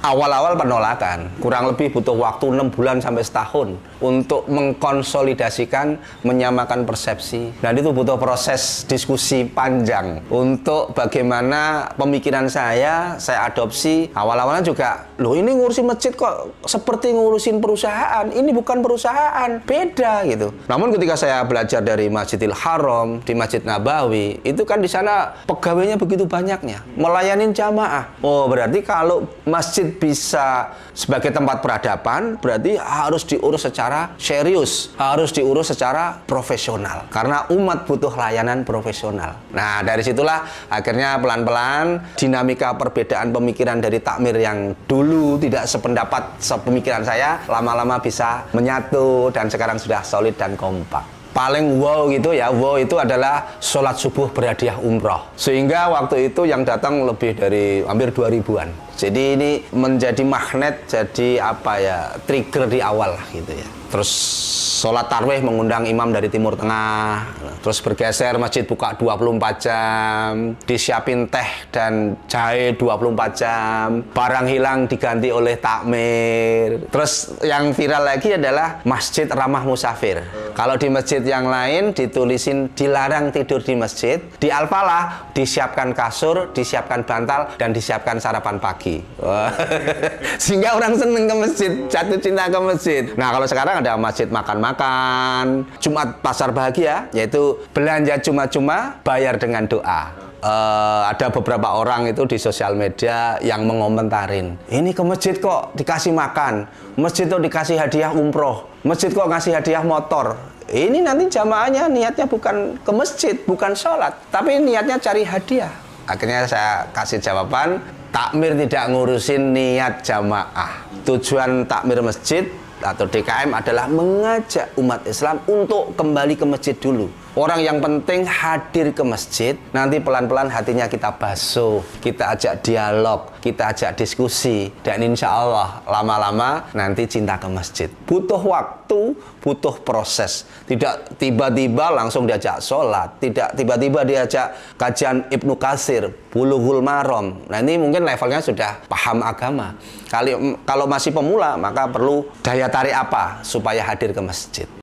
Awal-awal penolakan, kurang lebih butuh waktu 6 bulan sampai setahun untuk mengkonsolidasikan, menyamakan persepsi. Dan itu butuh proses diskusi panjang untuk bagaimana pemikiran saya adopsi. Awal-awalnya juga, loh ini ngurusin masjid kok seperti ngurusin perusahaan. Ini bukan perusahaan, beda gitu. Namun ketika saya belajar dari Masjidil Haram, di Masjid Nabawi, itu kan di sana pegawainya begitu banyaknya, melayani jamaah. Oh, berarti kalau masjid bisa sebagai tempat peradaban, berarti harus diurus secara serius, harus diurus secara profesional. Karena umat butuh layanan profesional. Nah, dari situlah akhirnya pelan-pelan dinamika perbedaan pemikiran dari takmir yang dulu tidak sependapat sepemikiran saya, lama-lama bisa menyatu dan sekarang sudah solid dan kompak. Paling wow gitu ya, wow itu adalah sholat subuh berhadiah umroh. Sehingga waktu itu yang datang lebih dari hampir 2000-an. Jadi ini menjadi magnet, jadi apa ya, trigger di awal lah gitu ya. Terus sholat tarawih mengundang imam dari Timur Tengah. Terus bergeser masjid buka 24 jam. Disiapin teh dan jahe 24 jam. Barang hilang diganti oleh takmir. Terus yang viral lagi adalah masjid ramah musafir. Kalau di masjid yang lain ditulisin dilarang tidur di masjid. Di Al-Falah disiapkan kasur, disiapkan bantal, dan disiapkan sarapan pagi. Sehingga orang seneng ke masjid, jatuh cinta ke masjid. Nah, kalau sekarang ada masjid makan-makan, Jumat pasar bahagia, yaitu belanja cuma-cuma, bayar dengan doa. Ada beberapa orang itu di sosial media yang mengomentarin, ini ke masjid kok dikasih makan, masjid kok dikasih hadiah umroh, masjid kok ngasih hadiah motor. Ini nanti jamaahnya niatnya bukan ke masjid, bukan sholat, tapi niatnya cari hadiah. Akhirnya saya kasih jawaban, takmir tidak ngurusin niat jamaah. Tujuan takmir masjid atau DKM adalah mengajak umat Islam untuk kembali ke masjid dulu. Orang yang penting hadir ke masjid, nanti pelan-pelan hatinya kita basuh, kita ajak dialog, kita ajak diskusi, dan insya Allah lama-lama nanti cinta ke masjid. Butuh waktu, butuh proses. Tidak tiba-tiba langsung diajak sholat, tidak tiba-tiba diajak kajian Ibnu Katsir, Bulughul Maram. Nah, ini mungkin levelnya sudah paham agama. Kalau masih pemula, maka perlu daya tarik apa supaya hadir ke masjid.